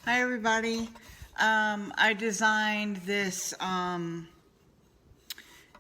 Hi everybody. I designed this.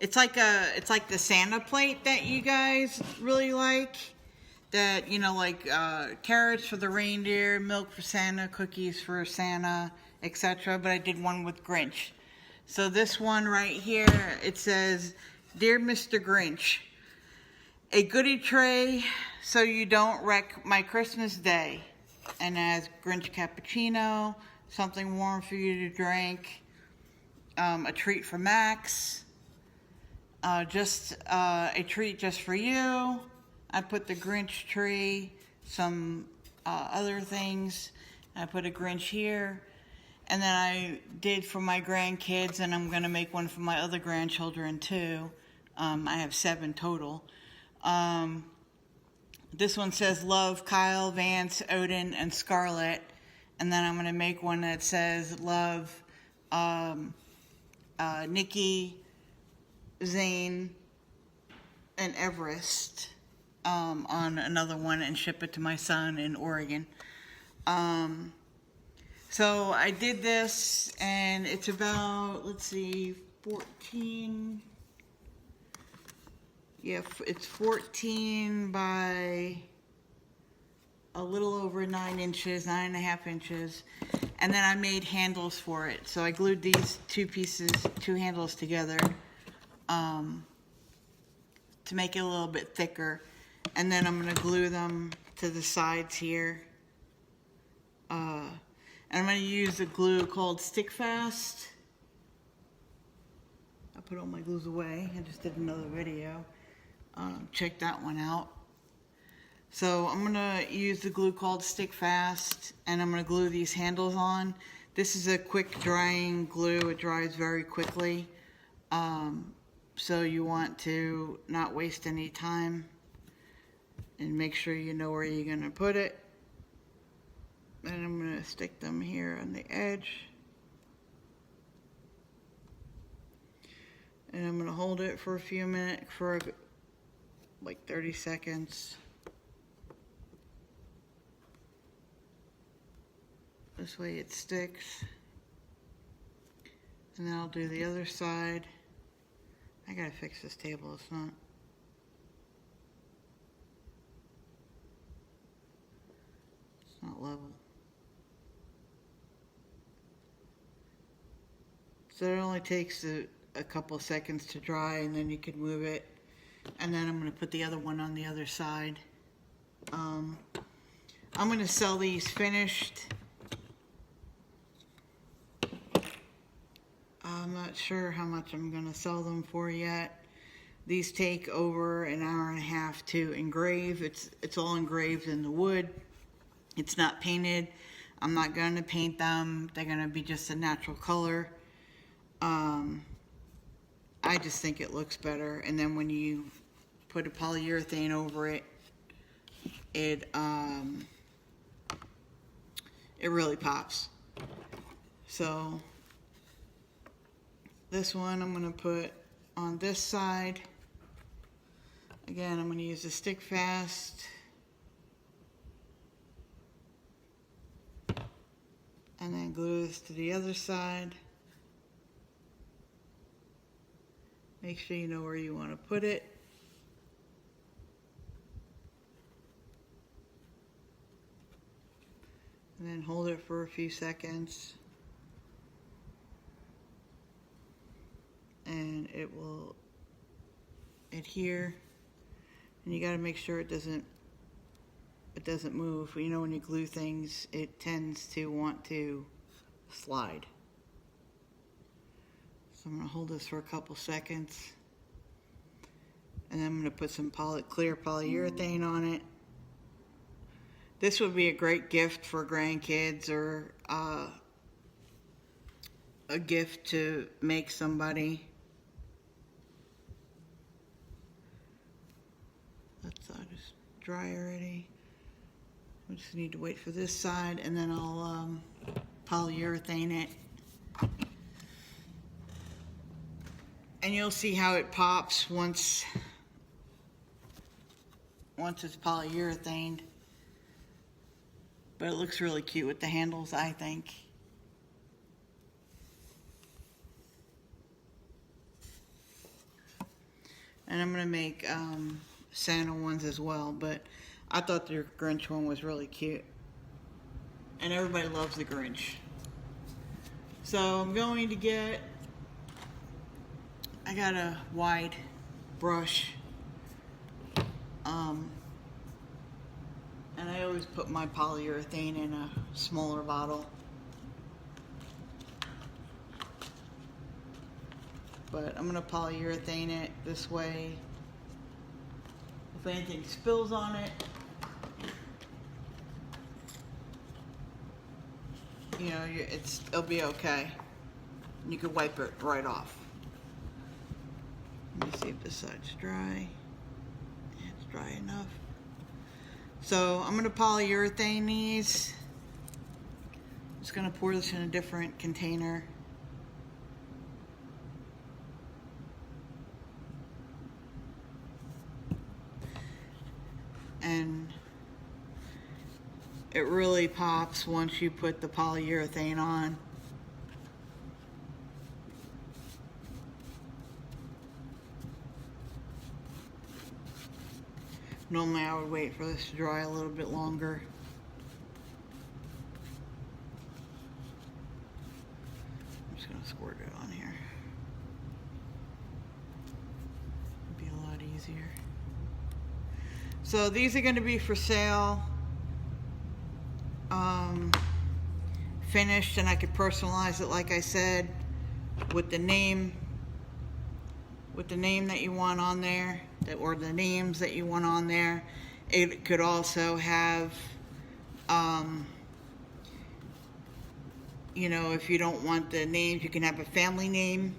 It's like the Santa plate that you guys really like. That like carrots for the reindeer, milk for Santa, cookies for Santa, etc. But I did one with Grinch. So this one right here, it says, "Dear Mr. Grinch, a goodie tray so you don't wreck my Christmas day." And as Grinch cappuccino, something warm for you to drink, a treat for Max, just a treat just for you. I put the Grinch tree, some other things. I put a Grinch here. And then I did for my grandkids, and I'm going to make one for my other grandchildren too. I have 7 total. This one says love Kyle, Vance, Odin, and Scarlett. And then I'm going to make one that says love Nikki, Zane, and Everest on another one and ship it to my son in Oregon. So I did this, and it's about, let's see, 14... Yeah, it's 14 by a little over 9 inches, 9.5 inches. And then I made handles for it. So I glued these two handles together to make it a little bit thicker. And then I'm going to glue them to the sides here. And I'm going to use a glue called Stick Fast. I put all my glues away. I just did another video. Check that one out. So I'm going to use the glue called Stick Fast, and I'm going to glue these handles on. This is a quick drying glue. It dries very quickly. So you want to not waste any time and make sure you know where you're going to put it. And I'm going to stick them here on the edge. And I'm going to hold it for a few minutes, for like 30 seconds. This way it sticks. And then I'll do the other side. I gotta fix this table, it's not level. So it only takes a couple seconds to dry, and then you can move it. And then I'm going to put the other one on the other side. I'm going to sell these finished. I'm not sure how much I'm going to sell them for yet. These take over an hour and a half to engrave. It's all engraved in the wood. It's not painted. I'm not going to paint them. They're going to be just a natural color. I just think it looks better. And then when you put a polyurethane over it, it really pops. So this one I'm going to put on this side. Again, I'm going to use the Stick Fast. And then glue this to the other side. Make sure you know where you want to put it. And then hold it for a few seconds. And it will adhere. And you got to make sure it doesn't move. You know, when you glue things, it tends to want to slide. So I'm going to hold this for a couple seconds. And then I'm going to put some clear polyurethane on it. This would be a great gift for grandkids, or a gift to make somebody. That side is dry already. We just need to wait for this side, and then I'll polyurethane it. And you'll see how it pops once it's polyurethaned. But it looks really cute with the handles, I think. And I'm going to make Santa ones as well, but I thought the Grinch one was really cute. And everybody loves the Grinch. So I'm going to get, I got a wide brush. And I always put my polyurethane in a smaller bottle. But I'm going to polyurethane it this way. If anything spills on it, you know, it'll be okay. You can wipe it right off. Let me see if this side's dry. Yeah, it's dry enough. So I'm going to polyurethane these. I'm just going to pour this in a different container. And it really pops once you put the polyurethane on. Normally I would wait for this to dry a little bit longer. I'm just going to squirt it on here. It'd be a lot easier. So these are going to be for sale, finished, and I could personalize it like I said with the name that you want on there, or the names that you want on there. It could also have, you know, if you don't want the names, you can have a family name,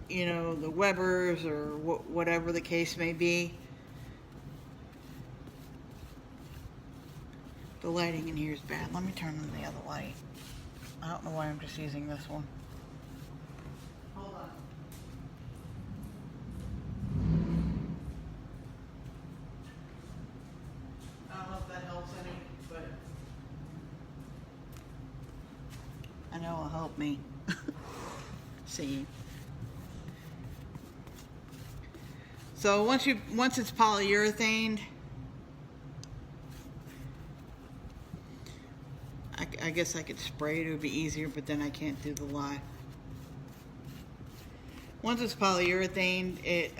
you know, the Webbers or whatever the case may be. The lighting in here is bad. Let me turn on the other light. I don't know why I'm just using this one. Hold on. I don't know if that helps any, but I know it'll help me. See. So once it's polyurethaned, I guess I could spray it, it would be easier, but then I can't do the live. Once it's polyurethane, it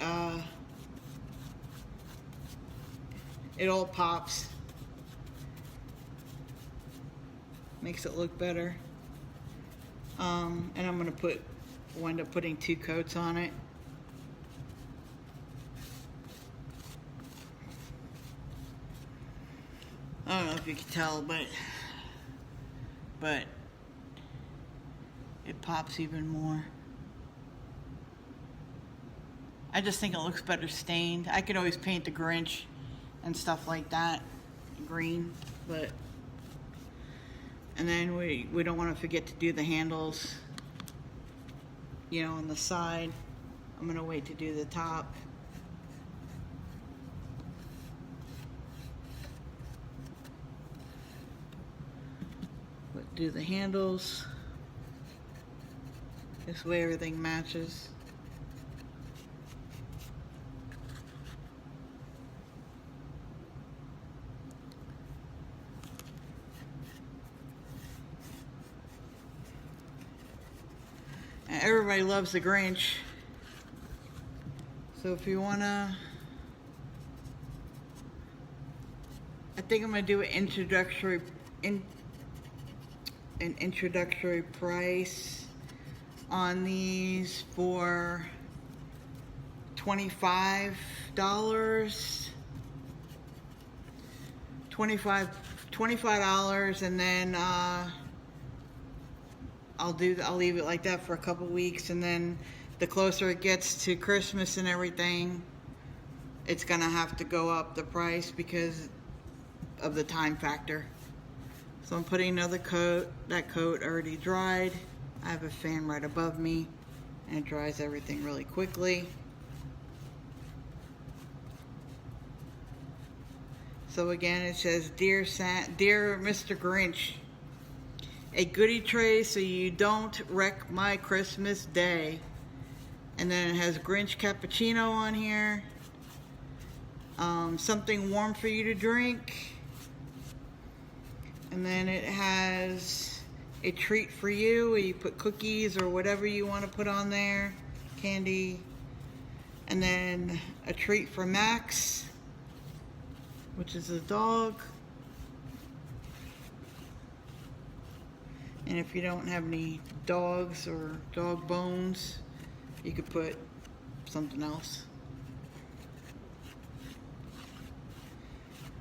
all pops. Makes it look better. And I'm going to wind up putting 2 coats on it. I don't know if you can tell, but it pops even more. I just think it looks better stained. I could always paint the Grinch and stuff like that green, and then we don't want to forget to do the handles, you know, on the side. I'm gonna wait to do the top. Do the handles. This way everything matches. And everybody loves the Grinch. So if you wanna, I think I'm gonna do an introductory price on these for $25. $25, and then I'll leave it like that for a couple weeks, and then the closer it gets to Christmas and everything, it's gonna have to go up the price because of the time factor. So I'm putting another coat. That coat already dried. I have a fan right above me, and it dries everything really quickly. So again, it says, Dear Mr. Grinch, a goodie tray so you don't wreck my Christmas day. And then it has Grinch cappuccino on here. Something warm for you to drink. And then it has a treat for you where you put cookies or whatever you want to put on there. Candy. And then a treat for Max, which is a dog. And if you don't have any dogs or dog bones, you could put something else.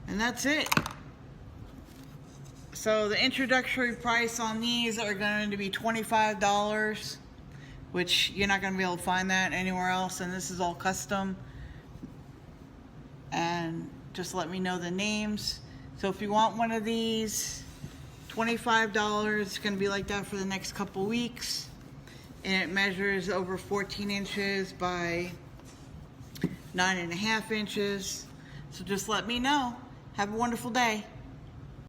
And that's it. So the introductory price on these are going to be $25, which you're not going to be able to find that anywhere else, and this is all custom. And just let me know the names. So if you want one of these, $25. It's going to be like that for the next couple weeks. And it measures over 14 inches by 9.5 inches. So just let me know. Have a wonderful day.